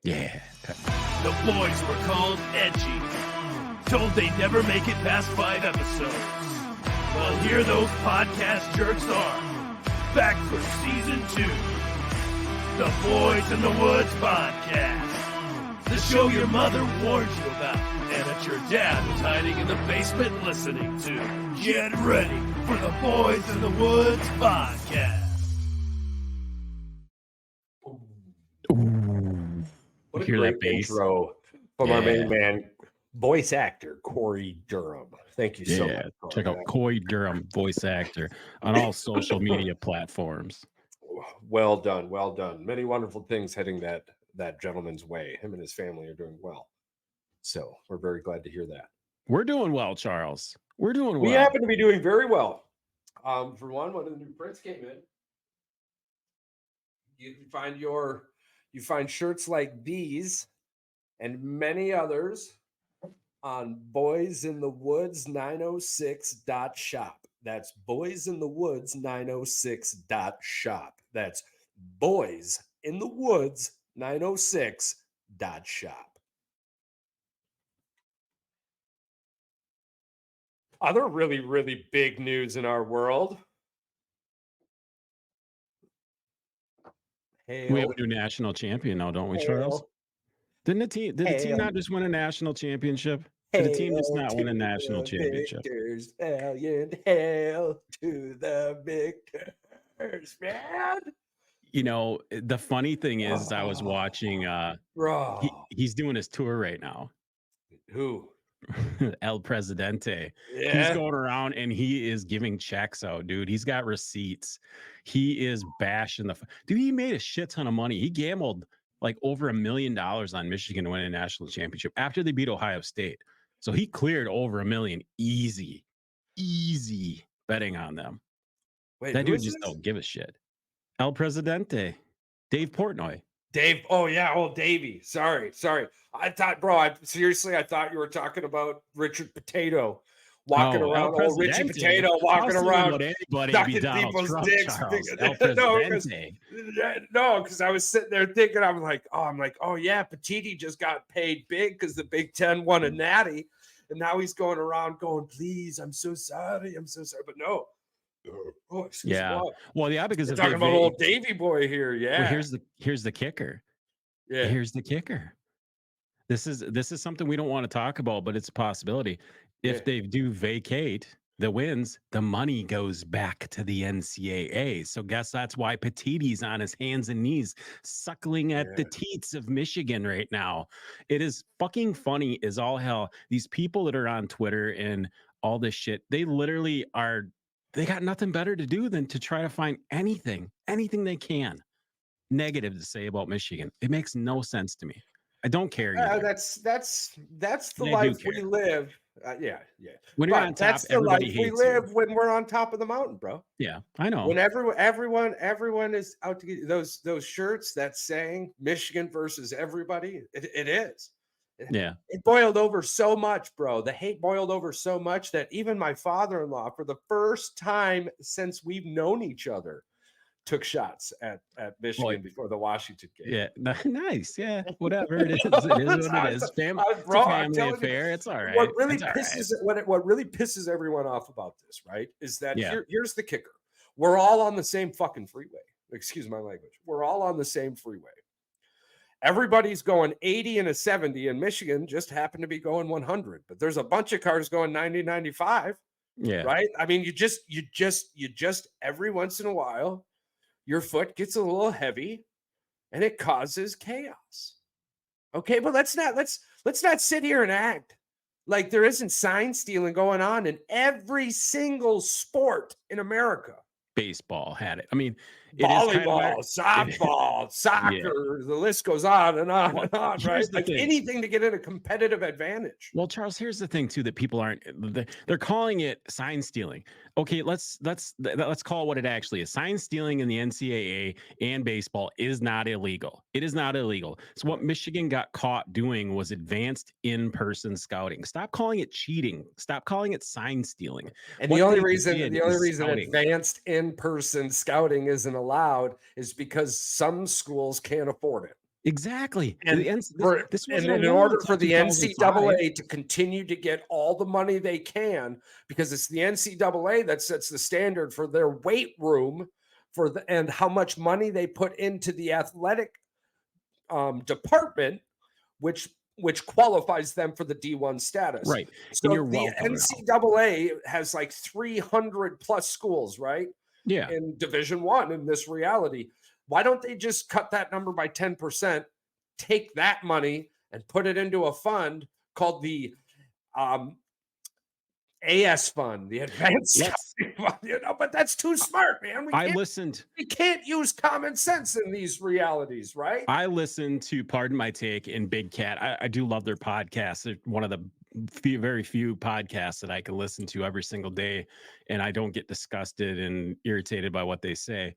Yeah. The boys were called edgy, told they'd never make it past 5 episodes. Well, here those podcast jerks are, back for season 2. The Boys in the Woods podcast. The show your mother warned you about, and that your dad was hiding in the basement listening to. Get ready for the Boys in the Woods podcast. What a Hear great that bass? intro from our main man, voice actor Corey Durham. Thank you so much. Check out Corey Durham, voice actor, on all social media platforms. Well done, well done. Many wonderful things heading that gentleman's way. Him and his family are doing well. So we're very glad to hear that. We're doing well, Charles. We're doing well. We happen to be doing very well. For one of the new prints came in. You find shirts like these and many others on boysinthewoods906.shop. That's boysinthewoods906.shop. That's boysinthewoods906.shop. Other really, really big news in our world. We have a new national champion now, don't we, Charles? Did the team not just win a national championship? Did the team just not win a national championship? Victors, valiant hail to the victors, man. You know, the funny thing is, I was watching. He's doing his tour right now. Who? El Presidente. Yeah. He's going around and he is giving checks out, dude. He's got receipts. He is bashing dude. He made a shit ton of money. He gambled like over $1 million on Michigan to win a national championship after they beat Ohio State. So he cleared over $1 million easy betting on them. Wait, that dude just don't give a shit. El Presidente, Dave Portnoy. Dave. Oh yeah. Oh, Davey. Sorry. I thought, bro. I thought you were talking about Richard Potato walking around. Oh, Richie Potato walking around, ducking people's dicks. No, because I was sitting there thinking, I'm like, oh yeah, Petiti just got paid big because the Big Ten won a natty, and now he's going around going, please, I'm so sorry, but no. Oh, excuse me. Well, yeah, because we're talking about old Davy boy here. Yeah. Well, here's the kicker. Yeah. Here's the kicker. This is something we don't want to talk about, but it's a possibility. If they do vacate the wins, the money goes back to the NCAA. So guess that's why Petiti's on his hands and knees, suckling at the teats of Michigan right now. It is fucking funny as all hell. These people that are on Twitter and all this shit, they literally are. They got nothing better to do than to try to find anything they can negative to say about Michigan. It makes no sense to me. I don't care. That's the life we live. Yeah. When you're on top, that's the life we live when we're on top of the mountain, bro. Yeah, I know. When everyone is out to get those shirts that's saying Michigan versus everybody, it is. Yeah. It boiled over so much, bro. The hate boiled over so much that even my father-in-law, for the first time since we've known each other, took shots at Michigan before the Washington game. Yeah, nice. Yeah, whatever it is, it is what it is. It's a family affair. It's all right. What really pisses everyone off about this, right, is that here's the kicker: we're all on the same fucking freeway. Excuse my language. We're all on the same freeway. Everybody's going 80 and a 70, and Michigan just happened to be going 100. But there's a bunch of cars going 90, 95. Yeah. Right. I mean, you just every once in a while, your foot gets a little heavy, and it causes chaos. Okay, but let's not sit here and act like there isn't sign stealing going on in every single sport in America. Baseball had it. I mean, volleyball, softball, soccer, the list goes on and on and on, right? Like anything to get in a competitive advantage. Well, Charles, here's the thing too that people aren't. They're calling it sign stealing. Okay, let's call it what it actually is. Sign stealing in the NCAA and baseball is not illegal. It is not illegal. So what Michigan got caught doing was advanced in-person scouting. Stop calling it cheating. Stop calling it sign stealing. And the only reason advanced in-person scouting isn't allowed is because some schools can't afford it. Exactly. And This and wasn't a in rule order until for the 2005. NCAA to continue to get all the money they can, because it's the NCAA that sets the standard for their weight room and how much money they put into the athletic department, which qualifies them for the D1 status. Right. And So you're the welcome now. NCAA has like 300 plus schools, right? Yeah. In Division One in this reality. Why don't they just cut that number by 10%, take that money and put it into a fund called the um, AS fund, the Advanced Let's Scouting Fund, but that's too smart, man. I listened We can't use common sense in these realities, right? I listened to Pardon My Take and Big Cat. I do love their podcast. They're one of the very few podcasts that I can listen to every single day, and I don't get disgusted and irritated by what they say.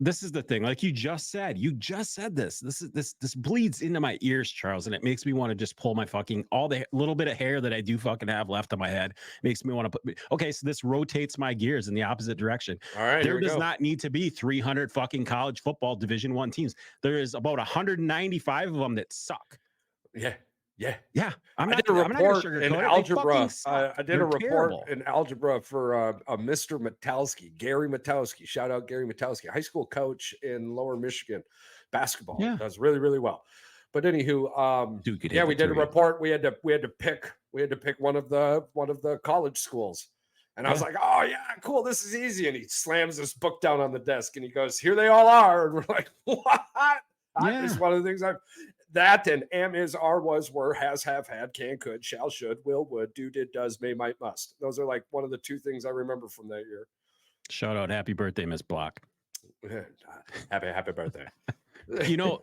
This is the thing, like you just said this bleeds into my ears, Charles, and it makes me want to just pull my fucking all the little bit of hair that I do fucking have left on my head makes me want to put. Okay, so this rotates my gears in the opposite direction. All right, here There we does go. not need to be 300 fucking college football Division One teams. There is about 195 of them that suck. Yeah, yeah. Yeah, I did a report in algebra. I did They're a report terrible. in algebra for a Mr. Metowski, Gary Metowski. Shout out Gary Metowski, high school coach in Lower Michigan, basketball. Yeah. Does really really well. But anywho, Dude could yeah, hit we the did a three. report. We had to pick one of the college schools, and I was Yeah. like, oh yeah, cool, this is easy. And he slams this book down on the desk and he goes, here they all are, and we're like, what? That is Yeah. one of the things I've. That and am, is, are, was, were, has, have, had, can, could, shall, should, will, would, do, did, does, may, might, must. Those are like one of the two things I remember from that year. Shout out, happy birthday, Miss Block. Happy birthday. You know,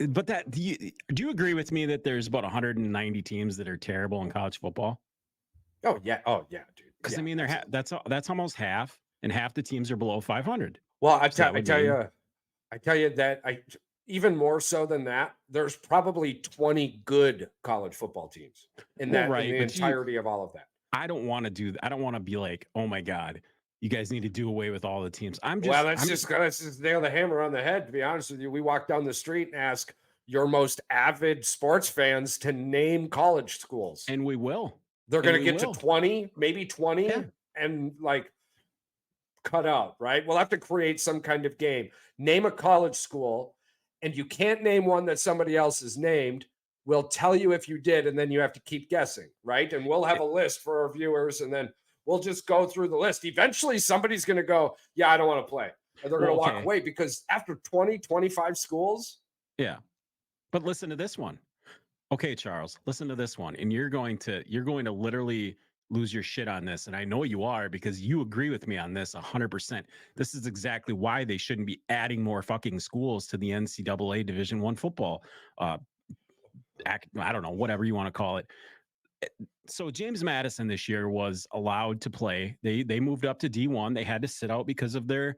but do you agree with me that there's about 190 teams that are terrible in college football? Oh yeah, dude. Because Yeah, I mean, that's almost half, and half the teams are below 500. well, I So that would mean- tell you that even more so than that, there's probably 20 good college football teams in Well, that right, in the but entirety of all of that. I don't want to do that. I don't want to be like, oh my god, you guys need to do away with all the teams. Well, let's just nail the hammer on the head. To be honest with you, we walk down the street and ask your most avid sports fans to name college schools, and we will. they're going to we get to will. 20, maybe 20, Yeah. and like cut out. Right? We'll have to create some kind of game. Name a college school, and you can't name one that somebody else has named. We'll tell you if you did, and then you have to keep guessing, right? And we'll have a list for our viewers, and then we'll just go through the list. Eventually, somebody's going to go, yeah, I don't want to play. And they're going to walk away because after 20, 25 schools. Yeah. But listen to this one. Okay, Charles, listen to this one. And you're going to literally lose your shit on this. And I know you are because you agree with me on this 100%. This is exactly why they shouldn't be adding more fucking schools to the NCAA Division One football. I don't know, whatever you want to call it. So James Madison this year was allowed to play. They moved up to D1. They had to sit out because of their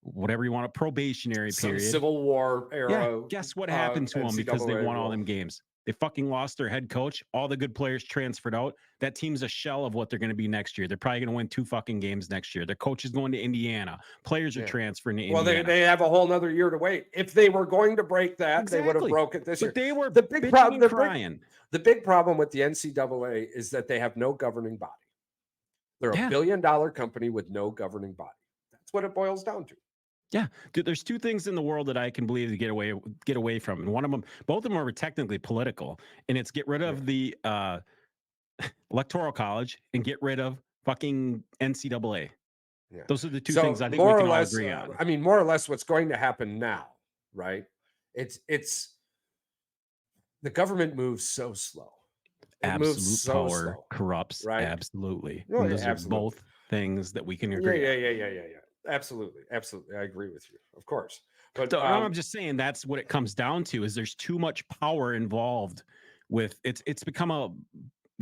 whatever you want, a probationary period. Civil War era. Yeah. Guess what happened to them because they won all them games? They fucking lost their head coach. All the good players transferred out. That team's a shell of what they're going to be next year. They're probably going to win 2 fucking games next year. Their coach is going to Indiana. Players are transferring to Indiana. Well, they have a whole nother year to wait. If they were going to break that, they would have broke it this year. They were the big problem. Crying. The big problem with the NCAA is that they have no governing body. They're a $1 billion company with no governing body. That's what it boils down to. Yeah, dude, there's 2 things in the world that I can believe to get away from, and one of them, both of them are technically political, and it's get rid of the electoral college and get rid of fucking NCAA. Yeah. Those are the 2 things I think we can all agree on. I mean, more or less, what's going to happen now, right? It's the government moves so slow. Absolute power corrupts, right? Absolutely. Oh, those are both things that we can agree. Yeah. Absolutely. I agree with you, of course. But so, I'm just saying that's what it comes down to is there's too much power involved with it's become a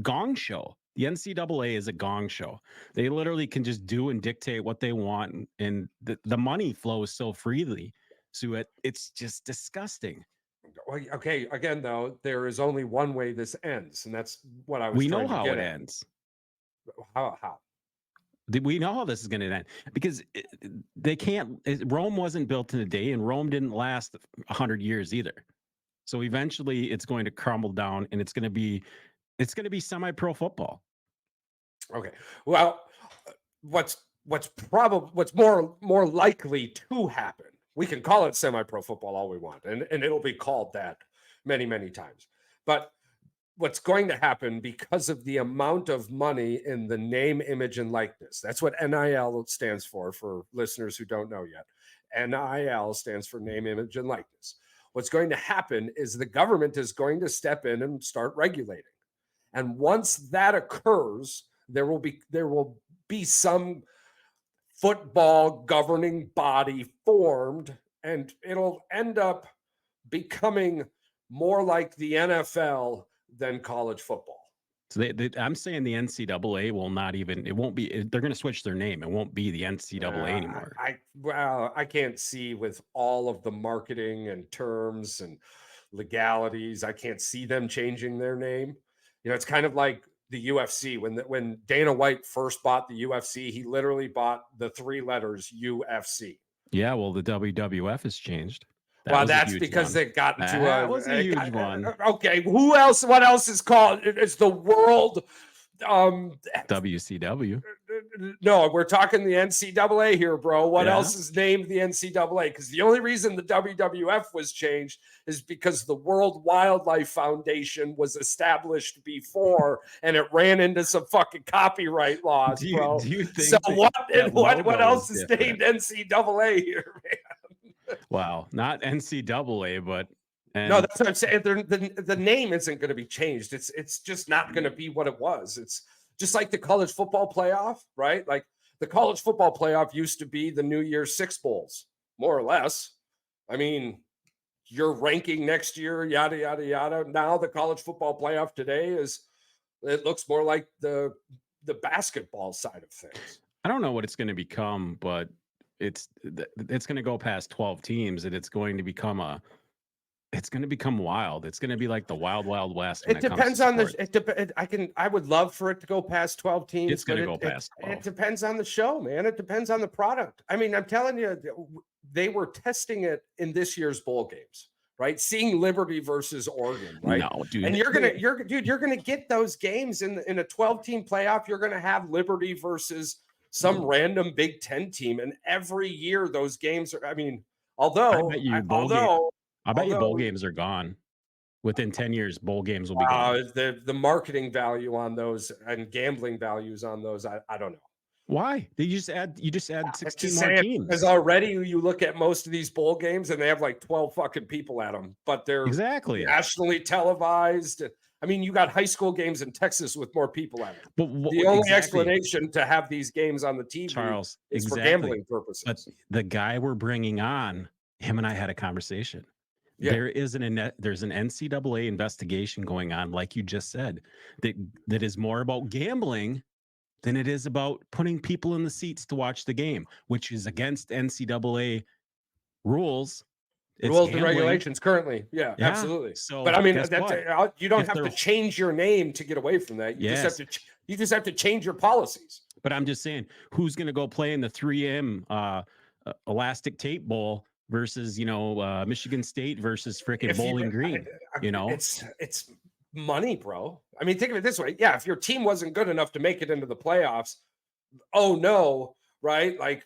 gong show. The NCAA is a gong show. They literally can just do and dictate what they want, and the money flows so freely. So it's just disgusting. Okay, again though, there is only one way this ends, and that's what I was. We know how it ends. How? We know how this is going to end because they can't. Rome wasn't built in a day, and Rome didn't last 100 years either. So eventually it's going to crumble down and it's going to be semi-pro football. Okay. Well, what's more likely to happen. We can call it semi-pro football all we want, and it'll be called that many times. But what's going to happen because of the amount of money in the name, image, and likeness. That's what NIL stands for listeners who don't know yet. NIL stands for name, image, and likeness. What's going to happen is the government is going to step in and start regulating. And once that occurs, there will be some football governing body formed, and it'll end up becoming more like the NFL than college football. So I'm saying the NCAA will not even. It won't be. They're going to switch their name. It won't be the NCAA anymore. I can't see with all of the marketing and terms and legalities. I can't see them changing their name. You know, it's kind of like the UFC. When Dana White first bought the UFC, he literally bought the 3 letters UFC. Yeah, well, the WWF has changed. Well, that's because they got into that was a huge one. Okay, who else? What else is called? It's the world. WCW. No, we're talking the NCAA here, bro. What else is named the NCAA? Because the only reason the WWF was changed is because the World Wildlife Foundation was established before, and it ran into some fucking copyright laws, bro. Do you think so? What else is named NCAA here, man? Wow, not NCAA, but no, that's what I'm saying. The name isn't going to be changed. It's just not going to be what it was. It's just like the college football playoff, right? Like the college football playoff used to be the New Year's 6 bowls, more or less. I mean, you're ranking next year, yada yada yada. Now the college football playoff today it looks more like the basketball side of things. I don't know what it's going to become, but it's going to go past 12 teams, and it's going to become wild. It's going to be like the wild west. It depends on I would love for it to go past 12 teams. It's going to go past 12. It depends on the show, man. It depends on the product. I mean, I'm telling you, they were testing it in this year's bowl games, right? Seeing Liberty versus Oregon, right? No, dude. And you're gonna get those games in a 12-team playoff. You're gonna have Liberty versus some random Big Ten team, and every year those games are. I mean, I bet you bowl games are gone. Within 10 years, bowl games will be gone. The marketing value on those and gambling values on those, I don't know. Why? You just add 16 more teams. Because already you look at most of these bowl games and they have like 12 fucking people at them, but they're nationally televised. I mean, you got high school games in Texas with more people at them. But the only explanation to have these games on the TV, Charles, is for gambling purposes. But the guy we're bringing on, him and I had a conversation. Yeah. There's an NCAA investigation going on, like you just said, that is more about gambling than it is about putting people in the seats to watch the game, which is against NCAA rules. Rules and regulations currently. Yeah, absolutely. So, but I mean, you don't have to change your name to get away from that. You just have to change your policies. But I'm just saying, who's going to go play in the 3M elastic tape bowl versus, Michigan State versus freaking Bowling Green? It's money, bro. I mean, think of it this way. Yeah, if your team wasn't good enough to make it into the playoffs, right? Like,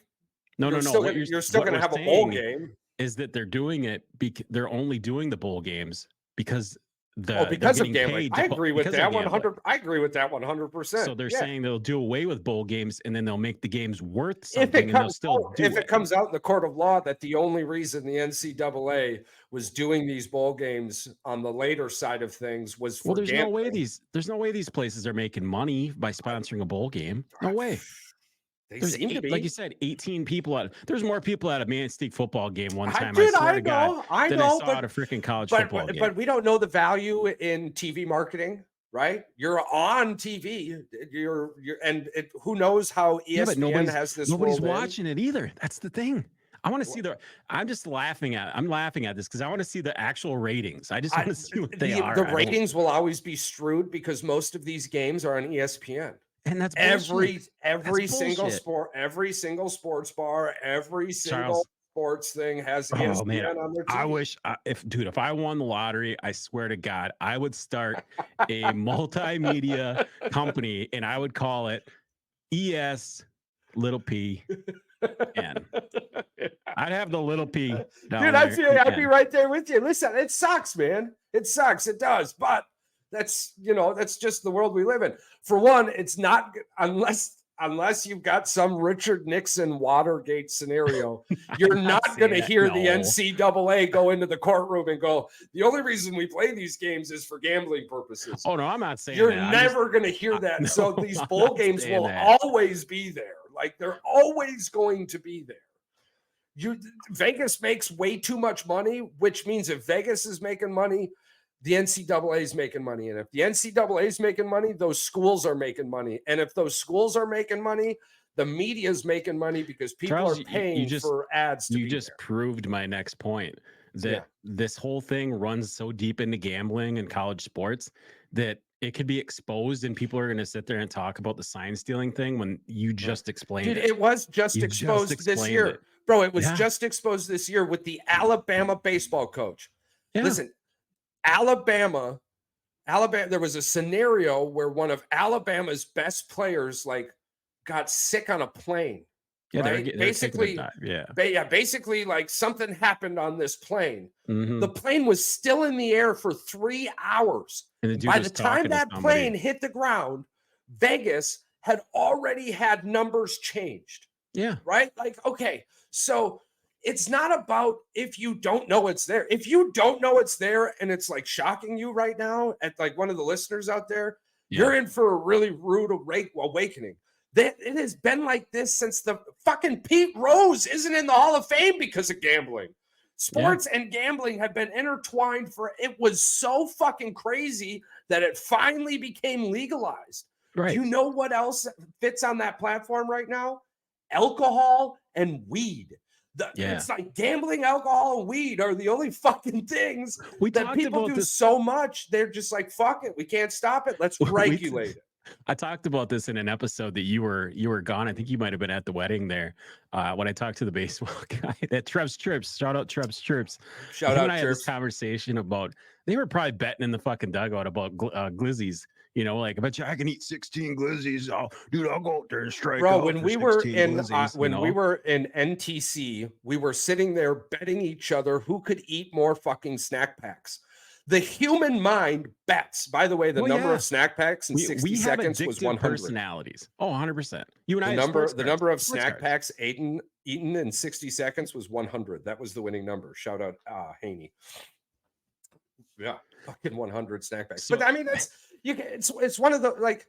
you're still going to have a bowl game. Is that they're doing it? They're only doing the bowl games because because of gambling. I agree with that 100. I agree with that 100%. So they're saying they'll do away with bowl games and then they'll make the games worth something. If it comes out in the court of law that the only reason the NCAA was doing these bowl games on the later side of things was for there's no way these places are making money by sponsoring a bowl game. No way. They seem to be. Like you said, 18 people there's more people at a Man State football game one time. I know, I saw at a freaking college football game. But we don't know the value in TV marketing, right? You're on TV. Who knows how ESPN has this. Nobody's watching it either. That's the thing. I want to see I'm laughing at this because I want to see the actual ratings. I just want to see what they are. The ratings will always be screwed because most of these games are on ESPN. And that's every single sport, every single sports bar, every single Sports thing has Oh man, ESPN on their I TV. wish if I won the lottery, I swear to God, I would start a multimedia company and I would call it ES little P N. I'd have the little P Dude, down I there feel and I'd be N. right there with you. Listen, it sucks, man. It sucks. It does. But that's, that's just the world we live in. For one, it's not unless you've got some Richard Nixon Watergate scenario, you're I'm not not going saying to that. hear the No, NCAA go into the courtroom and go, the only reason we play these games is for gambling purposes. oh no, I'm not saying You're that. I'm just never going to hear that. no, So these I'm bowl not games saying will that. always be there. Like they're always going to be there. Vegas makes way too much money, which means if Vegas is making money, the NCAA is making money. And if the NCAA is making money, those schools are making money. And if those schools are making money, the media is making money because people Charles, are paying for ads to you be just there. proved my next point that Yeah. this whole thing runs so deep into gambling and college sports that it could be exposed and people are going to sit there and talk about the sign stealing thing when you just explained Dude, it. it was just You just exposed this explained year. it. Bro, it was Yeah. just exposed this year with the Alabama baseball coach. Yeah. Listen, Alabama, there was a scenario where one of Alabama's best players got sick on a plane. Yeah, Right? they're taking a Basically, dive. Yeah. basically like something happened on this plane. Mhm. The plane was still in the air for 3 hours. And the And dude by was the time talking to that somebody. plane hit the ground, Vegas had already had numbers changed. Yeah. Right? Like, okay, so it's not about if you don't know it's there. If you don't know it's there and it's like shocking you right now at like one of the listeners out there, you're in for a really rude awakening. That it has been like this since the fucking Pete Rose isn't in the Hall of Fame because of gambling. Sports and gambling have been intertwined for it was so fucking crazy that it finally became legalized. Right. Do you know what else fits on that platform right now? Alcohol and weed. It's like gambling, alcohol, and weed are the only fucking things that people do so much. They're just like, fuck it. We can't stop it. Let's regulate it. I talked about this in an episode that you were gone. I think you might have been at the wedding there. When I talked to the baseball guy that Trebs Trips, shout out Trebs Trips. Shout Him out and I had this Trips. conversation about they were probably betting in the fucking dugout about glizzies. You know, like I bet you I can eat 16 glizzies. Oh, dude, I'll go out there and strike. Bro, out when for we were 16 in glizzies, we were in NTC, we were sitting there betting each other who could eat more fucking snack packs. The human mind bets. By the way, the number of snack packs in 60 seconds was 100. Personalities. Oh, 100%. You and I the number of snack packs eaten in 60 seconds was 100. That was the winning number. Shout out Haney. Yeah, fucking 100 snack packs. But I mean, it's one of the like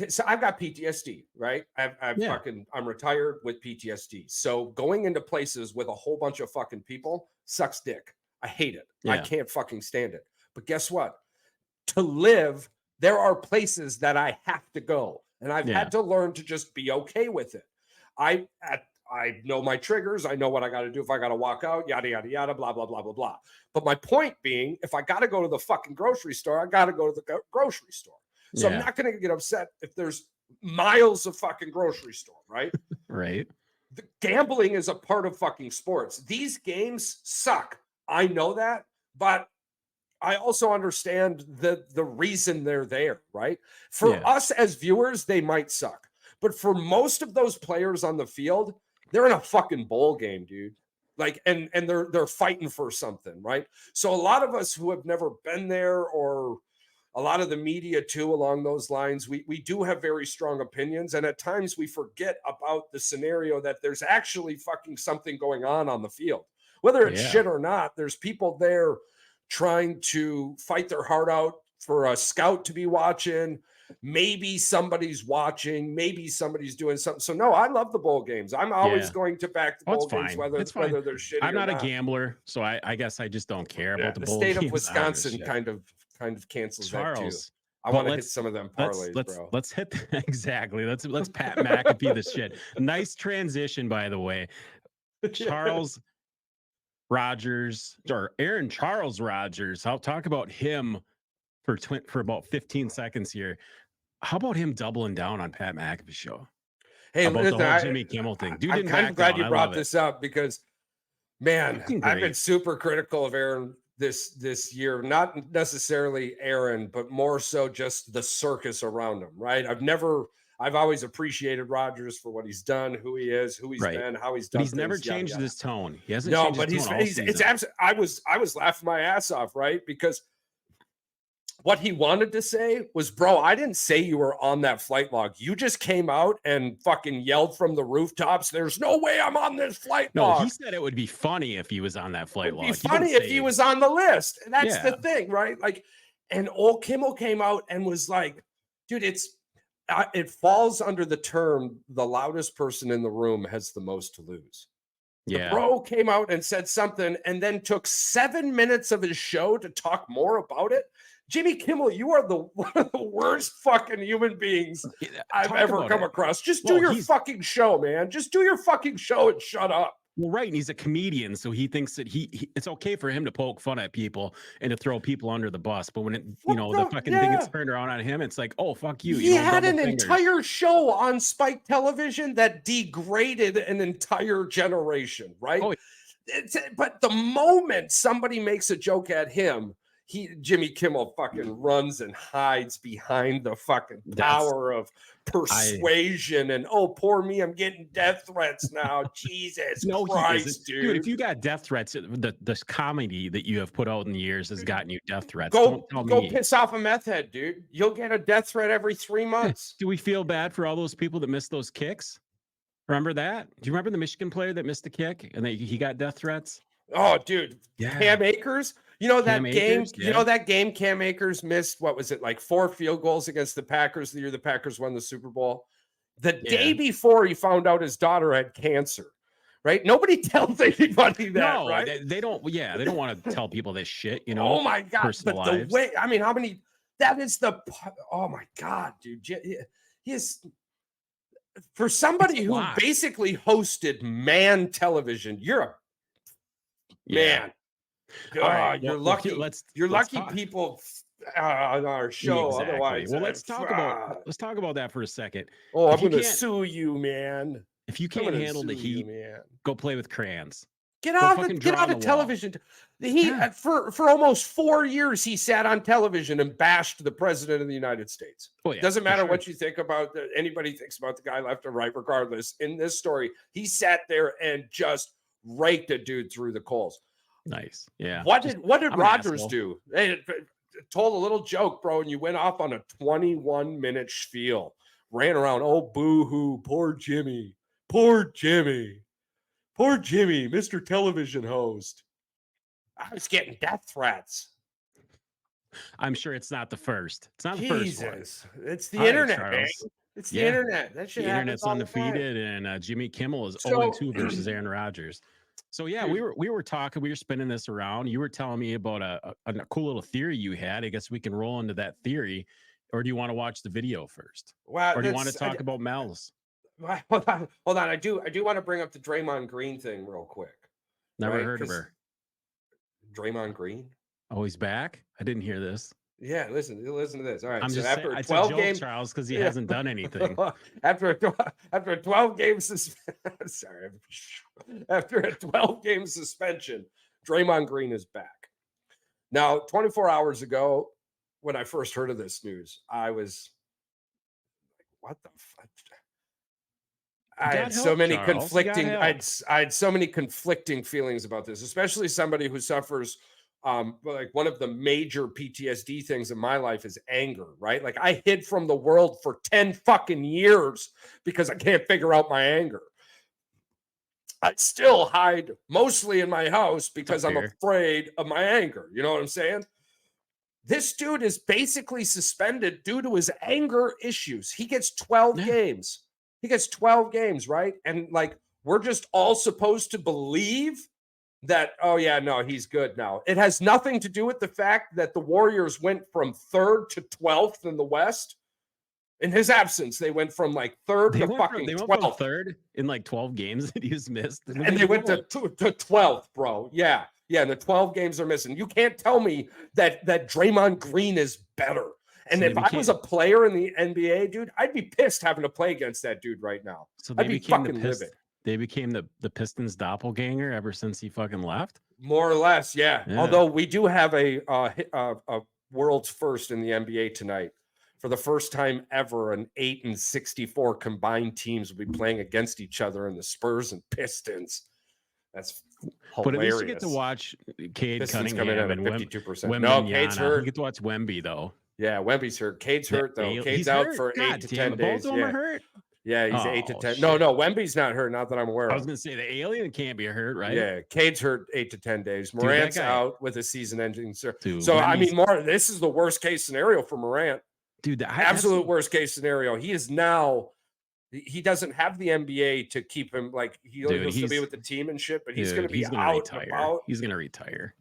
so I've got PTSD, right? I'm retired with PTSD. So going into places with a whole bunch of fucking people sucks dick. I hate it. Yeah. I can't fucking stand it. But guess what? To live, there are places that I have to go. And I've had to learn to just be okay with it. I know my triggers. I know what I got to do if I got to walk out, yada, yada, yada, blah, blah, blah, blah, blah. But my point being, if I got to go to the fucking grocery store, I got to go to the grocery store. So I'm not going to get upset if there's miles of fucking grocery store, right? Right. The gambling is a part of fucking sports. These games suck. I know that, but I also understand the reason they're there, right? For us as viewers, they might suck. But for most of those players on the field, they're in a fucking bowl game, dude. Like, and they're fighting for something, right? So a lot of us who have never been there, or a lot of the media too, along those lines, we do have very strong opinions. And at times we forget about the scenario that there's actually fucking something going on the field. Whether it's shit or not, there's people there trying to fight their heart out for a scout to be watching. Maybe somebody's watching. Maybe somebody's doing something. So no, I love the bowl games. I'm always going to back the bowl games, whether they're shitty. I'm not or a gambler, so I guess I just don't care about the bowl state games. of Wisconsin kind of cancels that too. I want to hit some of them parlays, bro. Let's hit exactly. Let's Pat McAfee this shit. Nice transition, by the way. Charles Rogers, or Aaron Charles Rogers. I'll talk about him for about 15 seconds here. How about him doubling down on Pat McAfee's show? Hey, about the listen, whole Jimmy Kimmel thing. Dude I'm didn't kind back of glad down. you I brought love it. this up because, man, Fucking I've been great. super critical of Aaron this year. Not necessarily Aaron, but more so just the circus around him. Right? I've always appreciated Rodgers for what he's done, who he is, who he's Right. been, how he's But done he's never things. Yada changed yada. his tone. He hasn't No, changed but his tone all it's season. absolutely. I was laughing my ass off, right? Because what he wanted to say was, bro, I didn't say you were on that flight log. You just came out and fucking yelled from the rooftops. There's no way I'm on this flight No, he log. said it would be funny if he was on that flight It'd be log. He didn't funny if he say- was on the list. That's Yeah. the thing, right? Like, and old Kimmel came out and was like, dude, it falls under the term the loudest person in the room has the most to lose. The Yeah. bro came out and said something and then took 7 minutes of his show to talk more about it. Jimmy Kimmel, you are one of the worst fucking human beings I've Talk ever about come it. across. Just Well, do your he's- fucking show, man. Just do your fucking show and shut up. Well, right, and he's a comedian, so he thinks that it's okay for him to poke fun at people and to throw people under the bus. But when it, Well, the bro, fucking thing yeah. gets turned around on him, it's like, oh fuck you. He had double an fingers. entire show on Spike Television that degraded an entire generation, right? Oh, But the moment somebody makes a joke at him, Jimmy Kimmel fucking runs and hides behind the fucking power of persuasion and oh, poor me, I'm getting death threats now. Jesus Christ, dude. If you got death threats, the comedy that you have put out in the years has gotten you death threats. Go Don't tell me. piss off a meth head, dude. You'll get a death threat every 3 months. Do we feel bad for all those people that missed those kicks? Remember that? Do you remember the Michigan player that missed the kick and he got death threats? Oh, dude. Yeah. Cam Akers. You know that Cam game? Akers, You know that game Cam Akers missed? What was it, like 4 field goals against the Packers the year the Packers won the Super Bowl? The day before he found out his daughter had cancer, right? Nobody tells anybody that, No, right? they don't. Yeah, they don't want to tell people this shit. Oh my God. personal But the lives. way, I mean, how many, that is oh my God, dude. He is, for somebody who lot. basically hosted man television, you're a man. All right, You're well, lucky. let's lucky talk. people on our show. Exactly. Otherwise, Well, let's talk about that for a second. Oh, I'm If you going to can't- sue you, man. If you I'm can't gonna handle the sue you, heat, man. go play with crayons. Get Go out fucking of get draw out on of the wall. television. For almost 4 years he sat on television and bashed the president of the United States. Oh, yeah, Doesn't for matter sure. what you think about anybody thinks about the guy left or right. Regardless, in this story, he sat there and just raked a dude through the coals. Nice. Yeah. What did I'm an Rodgers asshole. do? They told a little joke, bro, and you went off on a 21-minute spiel. Ran around, oh, boo-hoo, poor Jimmy. Poor Jimmy. Poor Jimmy, Mr. Television host. I was getting death threats. I'm sure it's not the first. It's not the first one. Jesus. It's the All right, internet, man. Charles. It's the Yeah. internet. That shit The happens internet's all the time. undefeated, and Jimmy Kimmel is So- 0-2 versus Aaron Rodgers. So yeah, Dude. we were talking, we were spinning this around. You were telling me about a cool little theory you had. I guess we can roll into that theory, or do you want to watch the video first, Wow, or do you want to talk about Mel's? Hold on. I do want to bring up the Draymond Green thing real quick. Never Right, heard of 'cause- her. Draymond Green? Oh, he's back. I didn't hear this. Yeah, listen to this. All right. I'm so just after saying, a it's a 12 joke, game Charles, because he Yeah. hasn't done anything. after a 12 game after a 12 game suspension, Draymond Green is back. Now, 24 hours ago, when I first heard of this news, I was like, what the fuck? I God had so help, many Charles. You conflicting God I had so many conflicting feelings about this, especially somebody who suffers like one of the major PTSD things in my life is anger, right? Like I hid from the world for 10 fucking years because I can't figure out my anger. I still hide mostly in my house because I'm fair. afraid of my anger. You know what I'm saying? This dude is basically suspended due to his anger issues. He gets 12 Yeah. games. He gets 12 games, right? And like we're just all supposed to believe that, oh yeah, no, he's good now. It has nothing to do with the fact that the Warriors went from 3rd to 12th in the West. In his absence, they went from like 3rd They to went fucking from 12th. third in like 12 games that he's missed. And they went to 12th, bro. Yeah. And the 12 games are missing. You can't tell me that Draymond Green is better. And So they if I was a player in the NBA, dude, I'd be pissed having to play against that dude right now. so I'd they be became the fucking livid. They became the Pistons doppelganger ever since he fucking left. More or less, yeah. Yeah. Although we do have a world's first in the NBA tonight. For the first time ever, an 8-64 combined teams will be playing against each other in the Spurs and Pistons. That's But at hilarious. least you get to watch Cade Pistons coming Cunningham in and at 52%. No, Cade's Wembanyama. hurt. You get to watch Wemby though. Yeah, Wemby's hurt. Cade's hurt though. Cade's He's out hurt. for God 8 to damn 10 it. days. Both of them Yeah. are hurt. Yeah, he's 8 to Oh, 10. shit. No, Wemby's not hurt, not that I'm aware I of. was gonna say the alien can't be hurt, right? Yeah, Cade's hurt 8 to 10 days. that Morant's guy- out with a season-ending. Dude, So I Wemby's- mean, this is the worst case scenario for Morant. Dude, Absolute worst case scenario. He is now. He doesn't have the NBA to keep him like he'll still be with the team and shit, but he's going to be out and about. He's going to retire.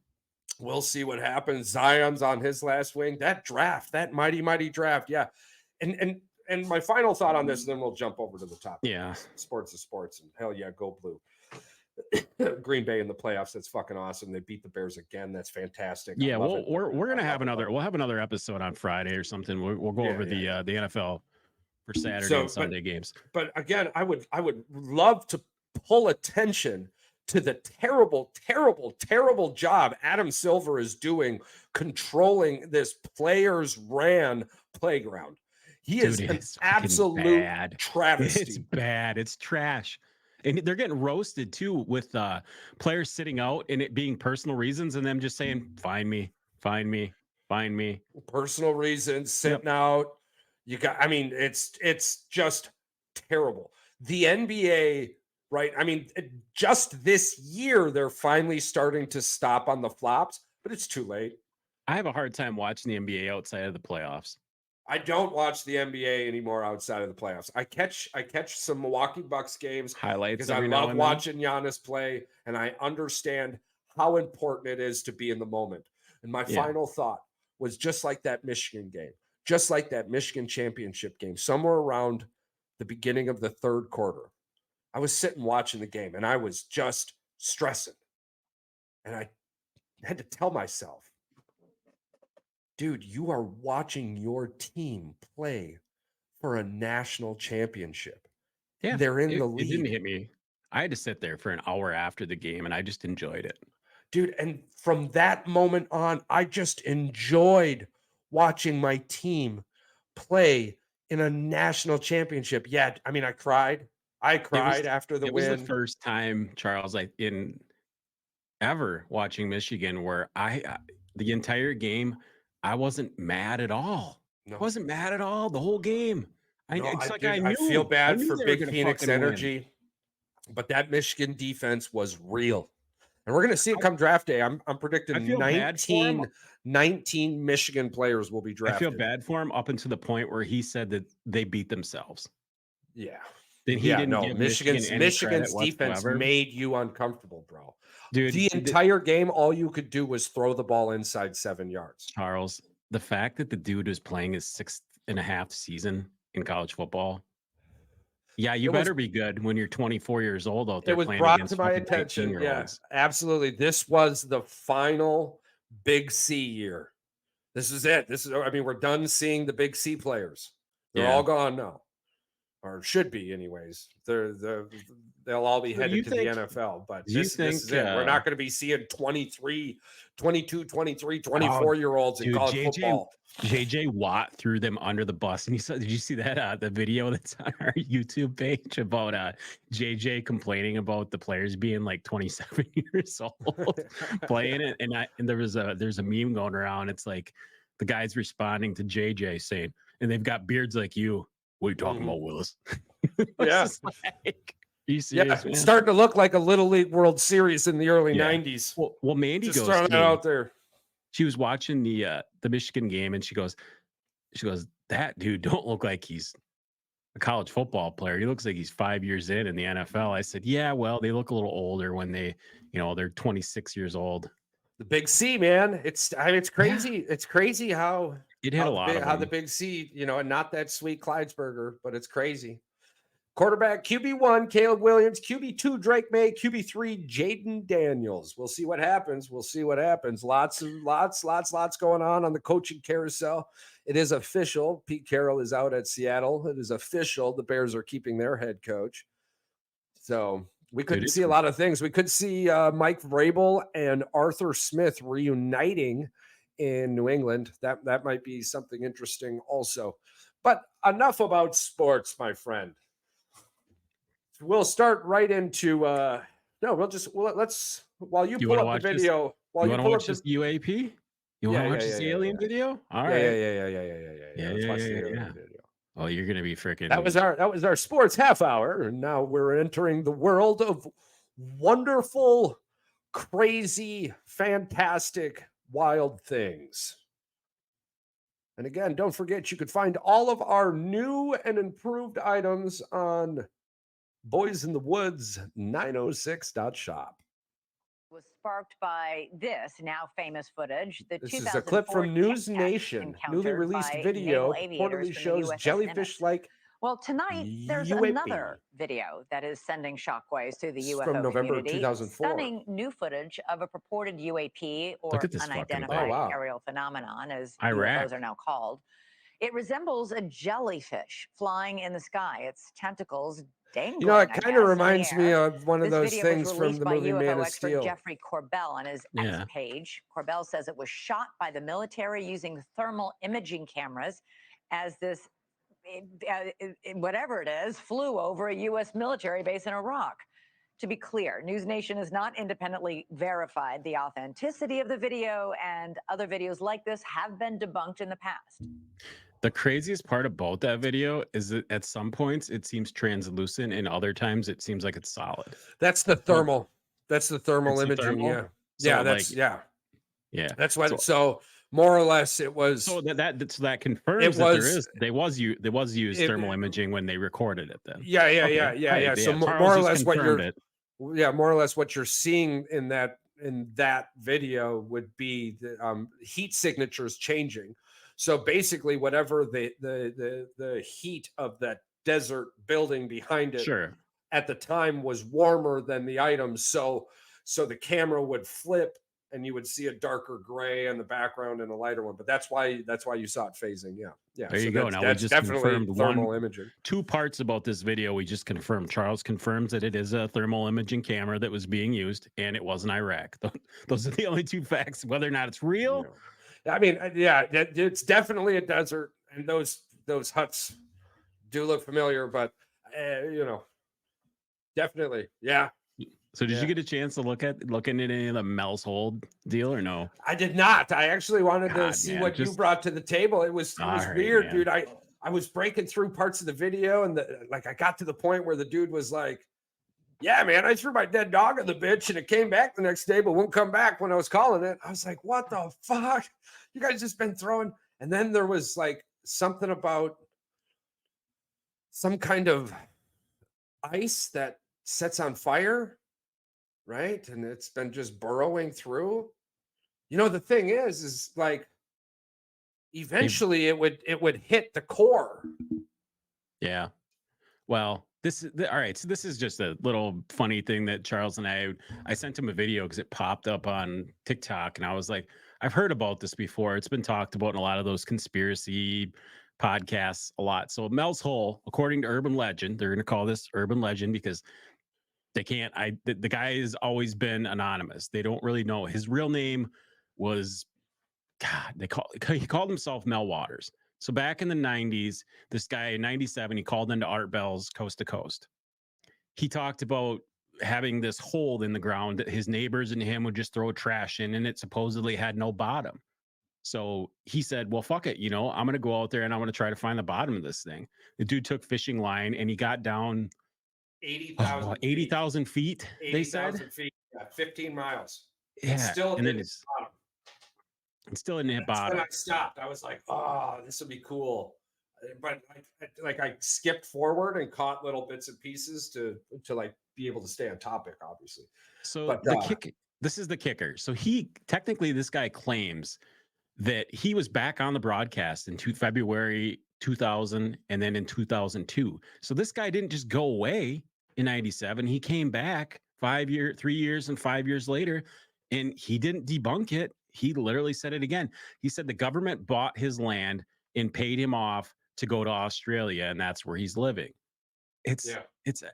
We'll see what happens. Zion's on his last wing. That draft, that mighty draft, yeah. And my final thought on this, and then we'll jump over to the top. Yeah, sports is sports, and hell yeah, go blue. Green Bay in the playoffs. That's fucking awesome. They beat the Bears again. That's fantastic. Yeah, we're gonna have we'll have another episode on Friday or something. We'll go over the NFL for Saturday and Sunday games. But again, I would love to pull attention to the terrible job Adam Silver is doing controlling this players ran playground. He is an absolute travesty. It's bad. It's trash. And they're getting roasted too with players sitting out and it being personal reasons and them just saying, find me. Personal reasons, sitting out. It's just terrible. The NBA, right? I mean, just this year, they're finally starting to stop on the flops, but it's too late. I have a hard time watching the NBA outside of the playoffs. I don't watch the NBA anymore outside of the playoffs. I catch some Milwaukee Bucks games highlights because I love watching Giannis play, and I understand how important it is to be in the moment. And my final thought was just like that Michigan game, just like that Michigan championship game, somewhere around the beginning of the third quarter. I was sitting watching the game, and I was just stressing. And I had to tell myself, dude, you are watching your team play for a national championship. Yeah, they're in the league. It didn't hit me. I had to sit there for an hour after the game, and I just enjoyed it. Dude, and from that moment on, I just enjoyed watching my team play in a national championship. Yeah, I mean, I cried. After the win. It was the first time, Charles, in ever watching Michigan where the entire game, I wasn't mad at all. No. I wasn't mad at all the whole game. I feel bad for Big Phoenix Energy, but that Michigan defense was real. And we're going to see it come draft day. I'm predicting 19 Michigan players will be drafted. I feel bad for him up until the point where he said that they beat themselves. Yeah. Then he didn't give Michigan's defense whatsoever. made you uncomfortable, bro. Dude, the entire game, all you could do was throw the ball inside 7 yards. Charles, the fact that the dude is playing his 6.5 season in college football. Yeah, you better be good when you're 24 years old out there. It was playing brought against to my attention. Yeah, absolutely. This was the final Big C year. This is it. We're done seeing the Big C players. They're all gone now, or should be, anyways. They'll all be headed to the NFL. But this is it. We're not going to be seeing 22, 23, 24-year-olds in college football. JJ Watt threw them under the bus, and did you see that the video that's on our YouTube page about JJ complaining about the players being like 27 years old playing it, and there's a meme going around. It's like the guy's responding to JJ saying, "And they've got beards like you. What are you talking about, Willis?" Yeah. You serious, it's starting to look like a Little League World Series in the early 90s. Well, Mandy just goes throwing that out there. She was watching the Michigan game, and she goes, that dude don't look like he's a college football player. He looks like he's 5 years in the NFL. I said, yeah, well, they look a little older when they're 26 years old. The Big C, man. It's crazy. Yeah. It's crazy how it had a lot of how the Big C, and not that sweet Clydesburger, but it's crazy. Quarterback QB1, Caleb Williams. QB2, Drake May. QB3, Jaden Daniels. We'll see what happens. We'll see what happens. Lots going on the coaching carousel. It is official. Pete Carroll is out at Seattle. It is official. The Bears are keeping their head coach. So we couldn't see a lot of things. We could see Mike Vrabel and Arthur Smith reuniting in New England. That might be something interesting also. But enough about sports, my friend. We'll start right into let's while you pull up the video. While you pull up this UAP? You want to watch this alien video? All right. Yeah. Let's watch the alien video. Oh, you're gonna be freaking. That was our sports half hour, and now we're entering the world of wonderful, crazy, fantastic, wild things. And again, don't forget you could find all of our new and improved items on boysinthewoods906.shop. Was sparked by this now famous footage. This is a clip from News Nation. Newly released video reportedly shows jellyfish-like. Well, tonight there's another video that is sending shockwaves through the UFO from November community. 2004. Stunning new footage of a purported UAP, or unidentified aerial phenomenon, as UFOs are now called. It resembles a jellyfish flying in the sky. Its tentacles dangling. It kind of reminds me of one of those things from the movie Man of Steel. Jeffrey Corbell on his X page. Corbell says it was shot by the military using thermal imaging cameras as this, whatever it is, flew over a U.S. military base in Iraq. To be clear, News Nation has not independently verified the authenticity of the video, and other videos like this have been debunked in the past. The craziest part about that video is that at some points it seems translucent, and other times it seems like it's solid. That's the thermal. That's the thermal imaging. Yeah. So yeah. That's what. So more or less, it was. So that confirms that there was used thermal imaging when they recorded it. Then. Yeah. So more or less what you're seeing in that video would be the heat signatures changing. So basically, whatever the heat of that desert building behind it at the time was warmer than the items. So the camera would flip, and you would see a darker gray in the background and a lighter one. But that's why you saw it phasing. Yeah. There you go. Now we just confirmed thermal imaging. 2 parts about this video. We just confirmed. Charles confirms that it is a thermal imaging camera that was being used, and it was in Iraq. Those are the only 2 facts. Whether or not it's real. Yeah. I mean, it's definitely a desert, and those huts do look familiar, but definitely, yeah. So did you get a chance to look at any of the Mel's Hold deal or no? I did not. I actually wanted to see what you brought to the table. It was weird, dude. I was breaking through parts of the video, and I got to the point where the dude was like, "Yeah, man, I threw my dead dog on the bitch, and it came back the next day, but won't come back when I was calling it." I was like, "What the fuck? You guys just been throwing?" And then there was like something about some kind of ice that sets on fire, right? And it's been just burrowing through. The thing is like eventually it would hit the core. Yeah. Well, all right. So this is just a little funny thing that Charles and I sent him a video because it popped up on TikTok, and I was like, I've heard about this before. It's been talked about in a lot of those conspiracy podcasts a lot. So Mel's Hole, according to urban legend, they're going to call this urban legend because they can't. The guy has always been anonymous. They don't really know his real name was. God, he called himself Mel Waters. So back in the 90s, this guy in 97, he called into Art Bell's Coast to Coast. He talked about having this hole in the ground that his neighbors and him would just throw trash in, and it supposedly had no bottom. So he said, well, fuck it. I'm going to go out there and I'm going to try to find the bottom of this thing. The dude took fishing line and he got down 80,000 feet. 80,000 feet, 15 miles. Yeah. It's still in the bottom. When I stopped, I was like, "Oh, this would be cool," but I skipped forward and caught little bits and pieces to like be able to stay on topic, obviously. So this is the kicker. So this guy claims that he was back on the broadcast in February 2000, and then in 2002. So this guy didn't just go away in 97. He came back 3 years and 5 years later, and he didn't debunk it. He literally said it again. He said the government bought his land and paid him off to go to Australia, and that's where he's living. It's Yeah.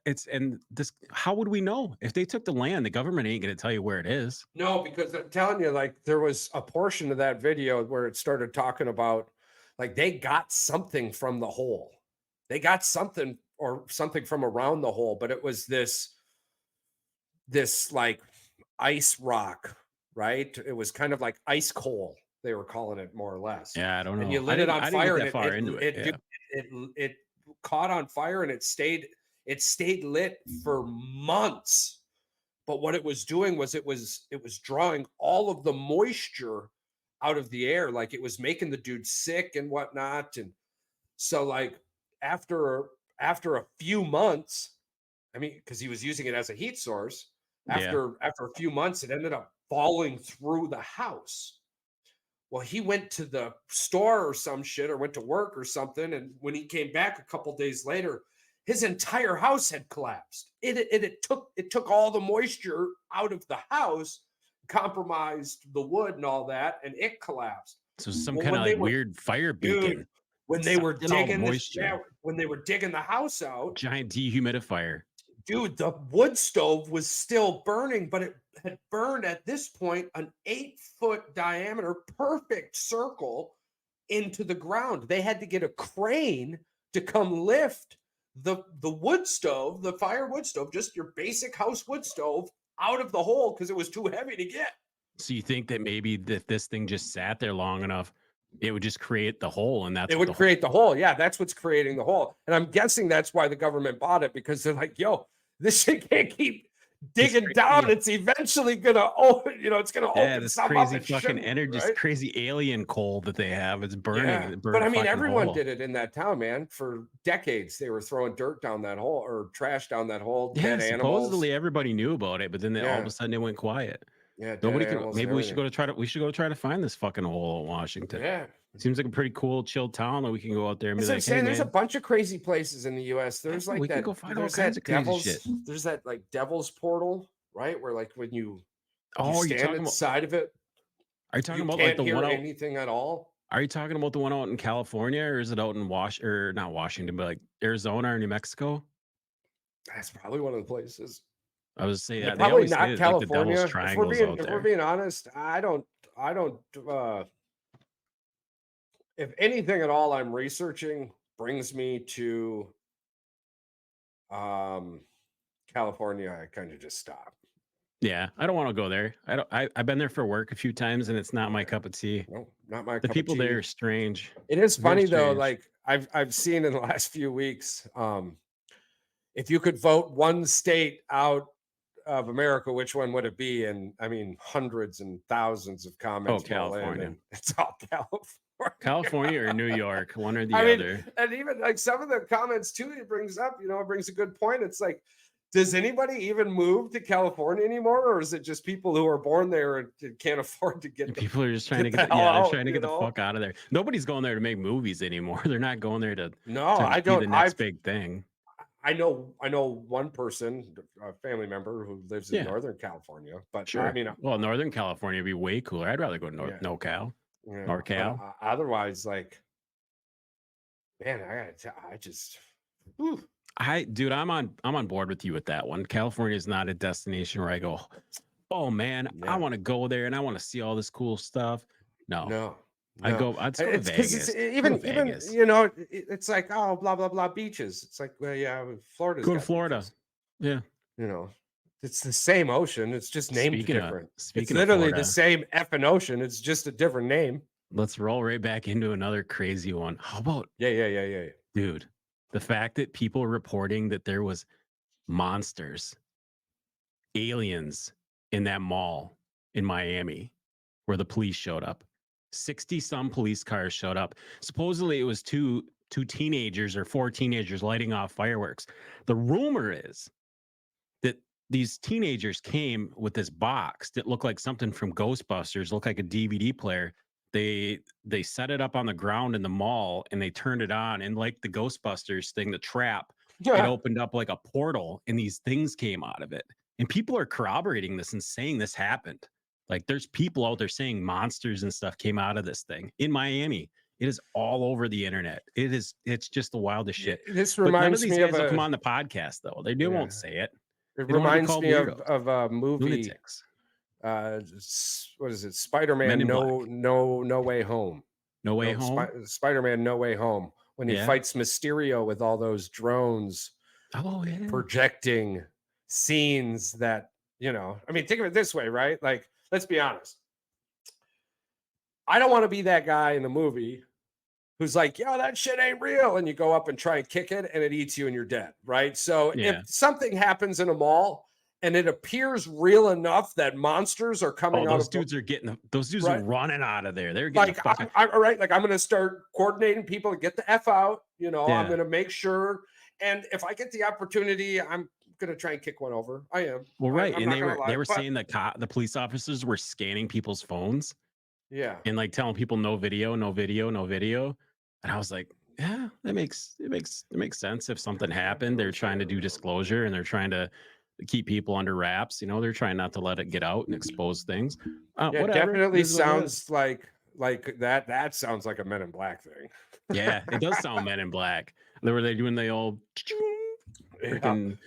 it's and this, how would we know? If they took the land, the government ain't gonna tell you where it is. No, because I'm telling you, like, there was a portion of that video where it started talking about, like, they got something from the hole. They got something or something from around the hole, but it was this like ice rock, right? It was kind of like ice coal. They were calling it more or less. Yeah, I don't And know. you lit it on I didn't fire, get and that far into it. Yeah. it caught on fire, and it stayed lit for months. But what it was doing was it was drawing all of the moisture out of the air, like it was making the dude sick and whatnot. And so, like, after a few months, I mean, because he was using it as a heat source, Yeah. after a few months, it ended up falling through the house. Well, he went to the store or some shit, or went to work or something, and when he came back a couple days later, his entire house had collapsed. It took all the moisture out of the house, compromised the wood and all that, and it collapsed. So some Well, kind of when they like were weird fire dude, beacon when they were sucked in all the digging moisture. when they were digging the house out, Giant dehumidifier. dude, the wood stove was still burning, but it had burned at this point an 8-foot diameter, perfect circle into the ground. They had to get a crane to come lift the wood stove, the fire wood stove, just your basic house wood stove, out of the hole because it was too heavy to get. So you think that maybe if this thing just sat there long enough, it would just create the hole, and that's It what would create the hole. Yeah, that's what's creating the hole. And I'm guessing that's why the government bought it, because they're like, yo, this shit can't keep digging down. It's eventually gonna it's gonna open this some up crazy and fucking shimmy, energy, this right? crazy alien coal that they have. It's burning. Yeah. It But burned I a mean, fucking everyone hole. did it in that town, man. For decades, they were throwing dirt down that hole, or trash down that hole, Yeah, dead animals. supposedly everybody knew about it, but then all of Yeah. a sudden it went quiet. Yeah, dead Nobody can. animals and Maybe we should everything. we should go try to find this fucking hole in Washington. Yeah. Seems like a pretty cool, chill town that we can go out there and be That's what I'm like, hey saying. There's a man, bunch of crazy places in the US. There's we like can that. go find all There's kinds that of crazy devil's. shit. There's that like devil's portal, right? Where like when you Oh, you're stand talking about? inside of it, Are you talking you about like can't the hear one out? anything at all. Are you talking about the one out in California, or is it out in or not Washington, but like Arizona or New Mexico? That's probably one of the places. I was saying Yeah, that they probably always say not it's like the Devil's California. Triangles out If we're there. being honest, I don't if anything at all I'm researching brings me to um California, I kind of just stop. Yeah, I don't want to go there. I don't. I've been there for work a few times, and it's not my cup of tea. No, not my The cup of people there tea. are strange. It is Very funny though, strange. like I've seen in the last few weeks, if you could vote one state out of America, which one would it be? And I mean, hundreds and thousands of Oh, comments roll in, California. and it's all California. California or New York, one or the I mean, other. and even like some of the comments too, it brings up, it brings a good point. It's like, does anybody even move to California anymore, or is it just people who are born there and can't afford to get? People are just trying to get get. the hell Yeah, they're out, trying to get the fuck out of there. Nobody's going there to make movies anymore. They're not going there to No, to I be don't. the next big thing. I know one person, a family member who lives in Yeah. Northern California, but Sure. I mean, well, Northern California would be way cooler. I'd rather go to Yeah. NorCal. yeah, NorCal. but, otherwise, like, man, I just, whew. Dude, I'm on board with you with that one. California is not a destination where I go, oh man, I Yeah. want to go there and I want to see all this cool stuff. No. no, I'd no. go to It's because Vegas. it's Go to even Vegas. it's like, oh, blah blah blah beaches. It's like, well, yeah, Florida's Go to got Florida. beaches. Yeah. It's the same ocean. It's just named different. It's Speaking of literally Florida, the same effing ocean. It's just a different name. let's roll right back into another crazy one. How about, Yeah. dude, the fact that people are reporting that there was monsters, aliens in that mall in Miami where the police showed up. 60 some police cars showed up. Supposedly it was two teenagers or four teenagers lighting off fireworks. The rumor is that these teenagers came with this box that looked like something from Ghostbusters, looked like a DVD player. they set it up on the ground in the mall and they turned it on, and like the Ghostbusters thing, the trap, it opened up like a portal and these things came out of it. And people are corroborating this and saying this happened. Like there's people out there saying monsters and stuff came out of this thing in Miami. It is all over the internet. It's just the wildest shit. This But none of reminds these me guys of will come on the podcast though. They won't say it. It They don't wanna be reminds called me weirdos. of a movie. Lunatics. What is it? Spider-Man No Way Home. No Way Home? Spider-Man No Way Home. When he fights Mysterio with all those drones projecting scenes that, you know, I mean, think of it this way, right? Like, let's be honest. I don't want to be that guy in the movie who's like, yo, that shit ain't real. And you go up and try and kick it and it eats you and you're dead, right? So if something happens in a mall and it appears real enough that monsters are coming out those dudes are running out of there. They're getting like, all right, like I'm going to start coordinating people to get the F out. You know, I'm going to make sure. And if I get the opportunity, I'm going to try and kick one over. I am. Well, right. And they were saying that the police officers were scanning people's phones. Yeah. And like telling people no video, no video, no video. And I was like, yeah, it makes sense. If something happened, they're trying to do disclosure and they're trying to keep people under wraps. You know, they're trying not to let it get out and expose things. Whatever. Definitely sounds like that. That sounds like a Men in Black thing. Yeah, it does sound Men in Black. Were they doing the old freaking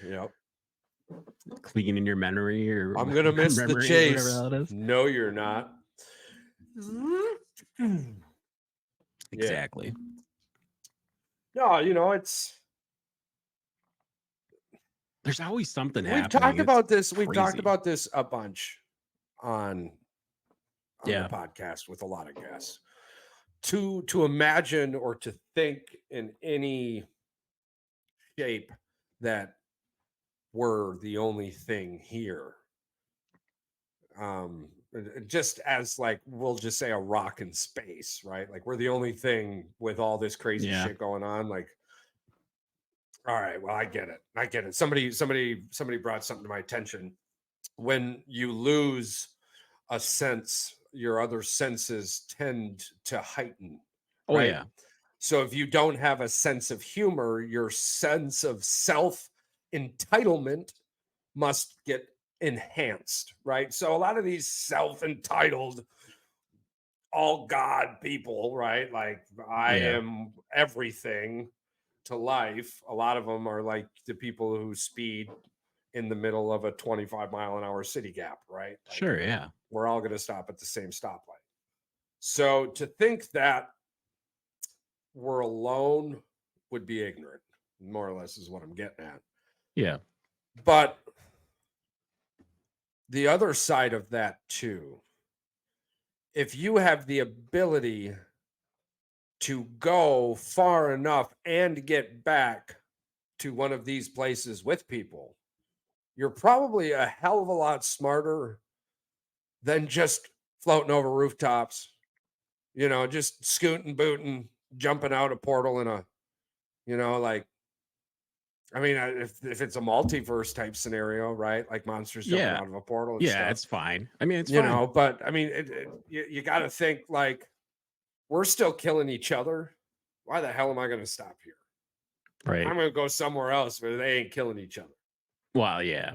cleaning your memory or I'm gonna miss the chase. No, you're not. Exactly. No, you know, there's always something happening. We've talked about this a bunch on the podcast with a lot of guests. To imagine or to think in any shape that we're the only thing here. Just as like, we'll just say a rock in space, right? Like we're the only thing with all this crazy shit going on. Like, all right, well, I get it. Somebody brought something to my attention. When you lose a sense, your other senses tend to heighten. Oh, right? Yeah. So if you don't have a sense of humor, your sense of self entitlement must get enhanced, right? So a lot of these self-entitled all God people, right? Like I am everything to life. A lot of them are like the people who speed in the middle of a 25-mile-an-hour city gap, right? Like, sure, yeah. We're all going to stop at the same stoplight. So to think that we're alone would be ignorant, more or less is what I'm getting at. Yeah. But the other side of that too, if you have the ability to go far enough and get back to one of these places with people, you're probably a hell of a lot smarter than just floating over rooftops, you know, just scooting, booting, jumping out a portal in a, you know, like, I mean, if it's a multiverse type scenario, right? Like monsters jumping out of a portal. And stuff, it's fine. I mean, it's you fine. know, but I mean, you got to think like we're still killing each other. Why the hell am I going to stop here? Right. I'm going to go somewhere else where they ain't killing each other. Well, yeah,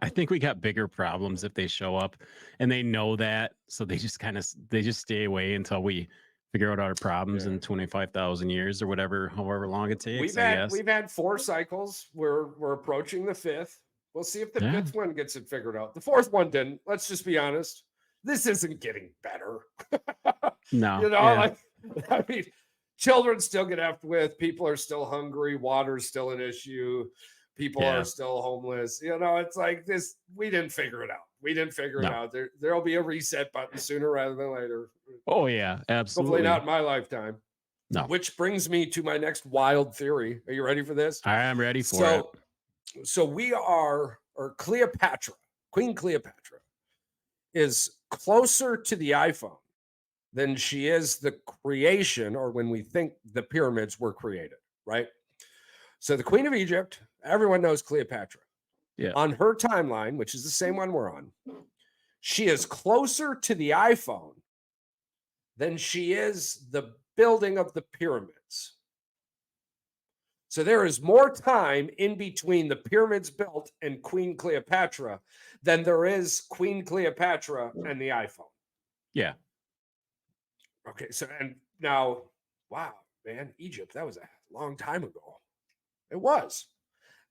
I think we got bigger problems if they show up and they know that. So they just stay away until we figure out our problems in 25,000 years or whatever, however long it takes. We've had 4 cycles. We're approaching the 5th. We'll see if the 5th one gets it figured out. The 4th one didn't. Let's just be honest. This isn't getting better. No, you know, like I mean, children still get effed with. People are still hungry. Water's still an issue. People are still homeless. You know, it's like this. We didn't figure it out. It out. There'll be a reset button sooner rather than later. Oh yeah, absolutely. Hopefully not in my lifetime. No. Which brings me to my next wild theory. Are you ready for this? I am ready for it. So we are, or Cleopatra, Queen Cleopatra, is closer to the iPhone than she is the creation, or when we think the pyramids were created, right? So the Queen of Egypt, everyone knows Cleopatra. Yeah. On her timeline, which is the same one we're on, she is closer to the iPhone than she is the building of the pyramids. So there is more time in between the pyramids built and Queen Cleopatra than there is Queen Cleopatra and the iPhone. Yeah. Okay, so and now, wow, man, Egypt, that was a long time ago. It was.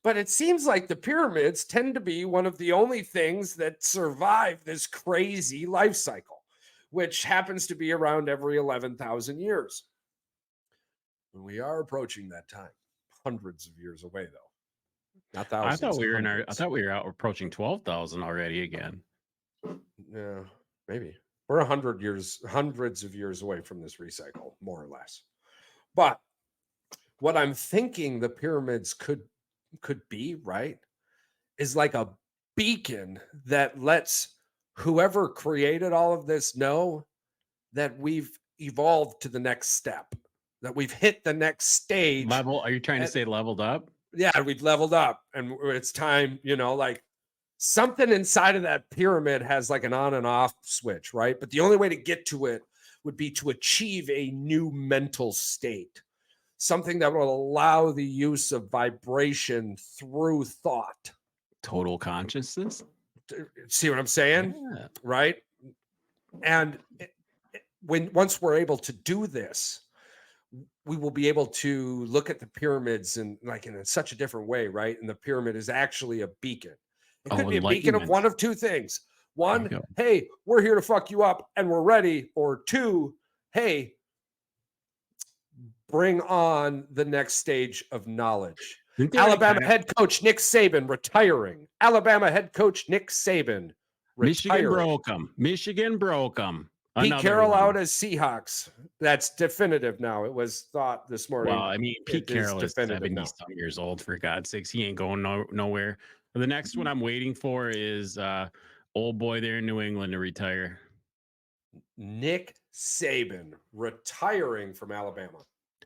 But it seems like the pyramids tend to be one of the only things that survive this crazy life cycle, which happens to be around every 11,000 years. We are approaching that time. Hundreds of years away, though. Not thousands. I thought we were out approaching 12,000 already again. Yeah, maybe. We're 100 years, hundreds of years away from this recycle, more or less. But what I'm thinking the pyramids could be, right, is like a beacon that lets whoever created all of this know that we've evolved to the next step, that we've hit the next stage. Are you trying to say leveled up? Yeah, we've leveled up and it's time, like something inside of that pyramid has like an on and off switch, right? But the only way to get to it would be to achieve a new mental state, something that will allow the use of vibration through thought. Total consciousness? See what I'm saying? Yeah. Right? And once we're able to do this, we will be able to look at the pyramids in such a different way, right? And the pyramid is actually a beacon. It could be a beacon of one of two things. One, hey, we're here to fuck you up and we're ready. Or two, hey, bring on the next stage of knowledge. Alabama head coach Nick Saban retiring. Alabama head coach Nick Saban retiring. Michigan broke them. Pete Carroll out as Seahawks. That's definitive now. It was thought this morning. Well, I mean, Pete Carroll is 70-some years old, for God's sakes. He ain't going nowhere. The next one I'm waiting for is old boy there in New England to retire. Nick Saban retiring from Alabama.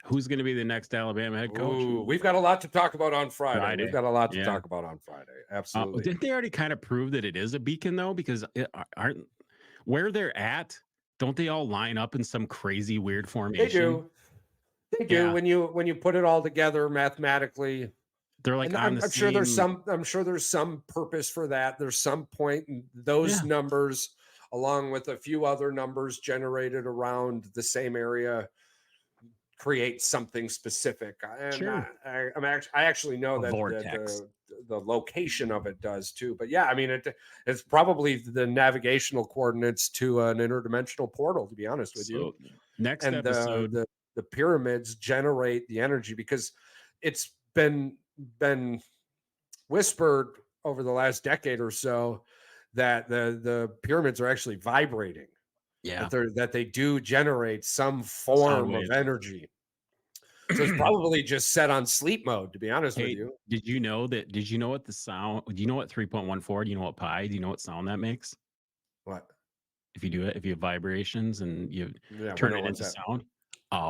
Who's going to be the next Alabama head coach? Ooh, we've got a lot to talk about on Friday. We've got a lot to talk about on Friday. Absolutely. Didn't they already kind of prove that it is a beacon, though? Because where they're at, don't they all line up in some crazy weird formation? They do. Yeah. When you put it all together mathematically, they're like I'm sure there's some purpose for that. There's some point in those numbers, along with a few other numbers generated around the same area, create something specific. And sure. I actually know that the location of it does too. But yeah, I mean, it's probably the navigational coordinates to an interdimensional portal, to be honest with you. Next episode, the pyramids generate the energy because it's been whispered over the last decade or so that the pyramids are actually vibrating. Yeah, that they do generate some form of energy. So it's probably just set on sleep mode, to be honest with you. Did you know what the sound? Do you know what 3.14? Do you know what pi? Do you know what sound that makes? What? If you do it, if you have vibrations and you turn it into sound. That's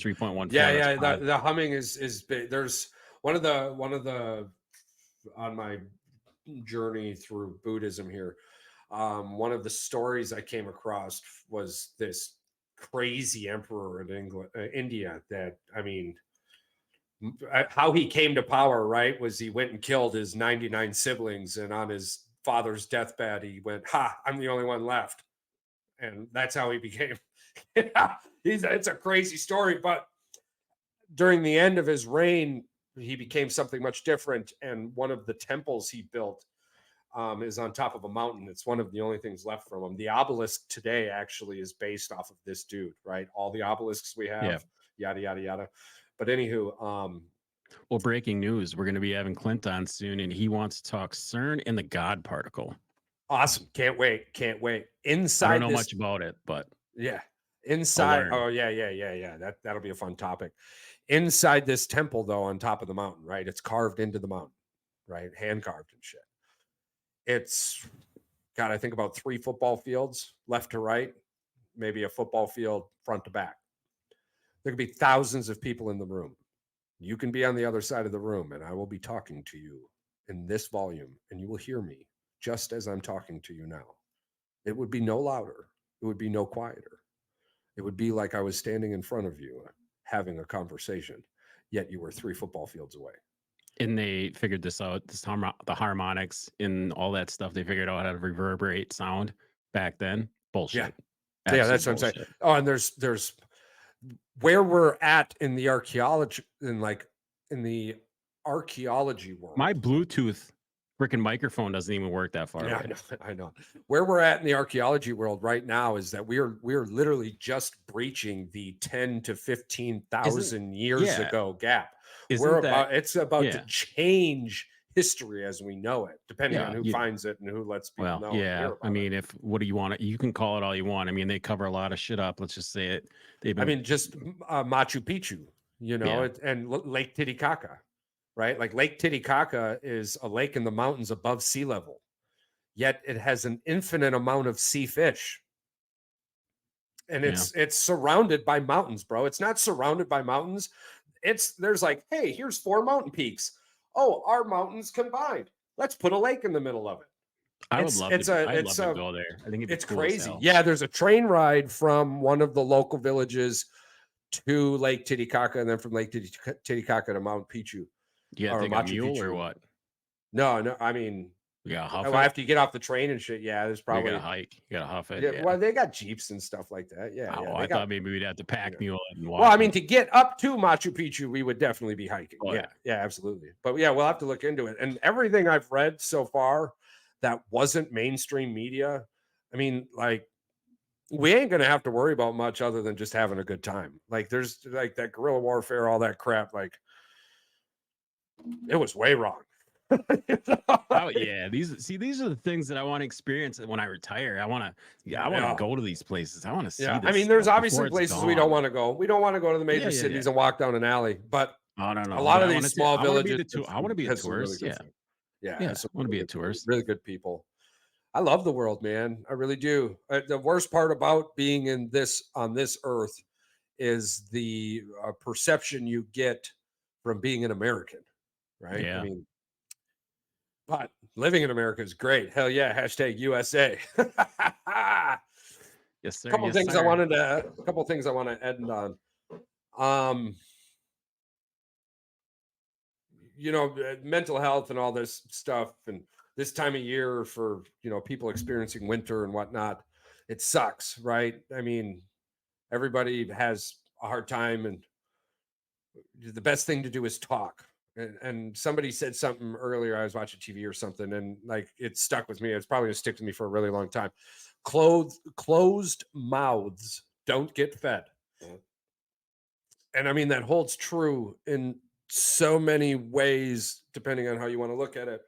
3.14. Yeah. The humming is big. There's one of the on my journey through Buddhism here. One of the stories I came across was this crazy emperor in India that, I mean, how he came to power, right, was he went and killed his 99 siblings, and on his father's deathbed he went, I'm the only one left, and that's how he became it's a crazy story. But during the end of his reign, he became something much different, and one of the temples he built is on top of a mountain. It's one of the only things left from him. The obelisk today actually is based off of this dude, right? All the obelisks we have, yada, yada, yada. But anywho, well, breaking news, we're going to be having Clint on soon, and he wants to talk CERN and the God particle. Awesome. Can't wait. Inside, I don't know much about it, but yeah. Inside, yeah. That'll be a fun topic. Inside this temple, though, on top of the mountain, right? It's carved into the mountain, right? Hand carved and shit. It's got, I think, about 3 football fields left to right, maybe a football field front to back. There could be thousands of people in the room. You can be on the other side of the room, and I will be talking to you in this volume, and you will hear me just as I'm talking to you now. It would be no louder. It would be no quieter. It would be like I was standing in front of you having a conversation, yet you were 3 football fields away. And they figured this out, the harmonics and all that stuff. They figured out how to reverberate sound back then. Bullshit. Yeah, that's what I'm saying. Oh, and there's where we're at in the archaeology, in the archaeology world. My Bluetooth freaking microphone doesn't even work that far away. I know. Where we're at in the archaeology world right now is that we're literally just breaching the 10 to 15,000 years ago gap. It's about to change history as we know it, depending on who finds it and who lets people know. Yeah, I mean, what do you want? You can call it all you want. I mean, they cover a lot of shit up. Let's just say it. Just Machu Picchu, and Lake Titicaca. Right? Like Lake Titicaca is a lake in the mountains above sea level, yet it has an infinite amount of sea fish. And it's surrounded by mountains, bro. It's not surrounded by mountains. There's like, hey, here's 4 mountain peaks. Oh, our mountains combined. Let's put a lake in the middle of it. I'd love to go there. I think it's cool, crazy. Yeah, there's a train ride from one of the local villages to Lake Titicaca, and then from Lake Titicaca to Mount Picchu. Yeah, think a mule or what? No. I mean, after you get off the train and shit, there's probably you gotta hike. You gotta huff it. Yeah, well, they got jeeps and stuff like that. I thought maybe we'd have to pack mule and walk. Well, I mean, to get up to Machu Picchu, we would definitely be hiking. Yeah, absolutely. But we'll have to look into it. And everything I've read so far that wasn't mainstream media, I mean, like, we ain't gonna have to worry about much other than just having a good time. Like, there's like that guerrilla warfare, all that crap, like. It was way wrong. Oh yeah, these are the things that I want to experience when I retire. I want to go to these places. I want to see. Yeah, I mean, there's obviously places we don't want to go. We don't want to go to the major cities and walk down an alley. But I don't know. A lot of these small villages. I want to be a tourist. I want to be a tourist. Really good people. I love the world, man. I really do. The worst part about being on this earth is the perception you get from being an American. Right. Yeah. I mean, but living in America is great. Hell yeah. Hashtag USA. Yes, sir. A couple things I want to end on. Mental health and all this stuff, and this time of year for, people experiencing winter and whatnot, it sucks, right? I mean, everybody has a hard time, and the best thing to do is talk. And somebody said something earlier. I was watching TV or something, and like it stuck with me. It's probably gonna stick to me for a really long time. Closed mouths don't get fed. And I mean, that holds true in so many ways, depending on how you want to look at it.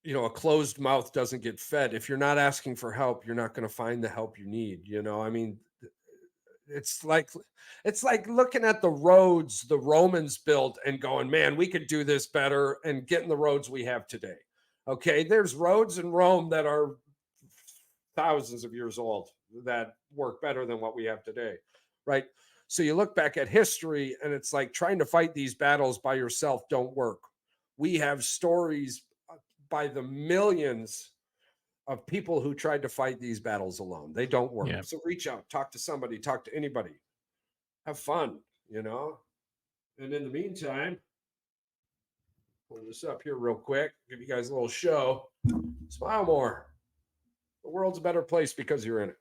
A closed mouth doesn't get fed. If you're not asking for help, you're not going to find the help you need. I mean, it's like looking at the roads the Romans built and going, man, we could do this better, and getting the roads we have today. Okay, there's roads in Rome that are thousands of years old that work better than what we have today, right? So you look back at history, and it's like trying to fight these battles by yourself don't work. We have stories by the millions of people who tried to fight these battles alone. They don't work. Yeah. So reach out, talk to somebody, talk to anybody, have fun, And in the meantime, pull this up here real quick, give you guys a little show. Smile more. The world's a better place because you're in it.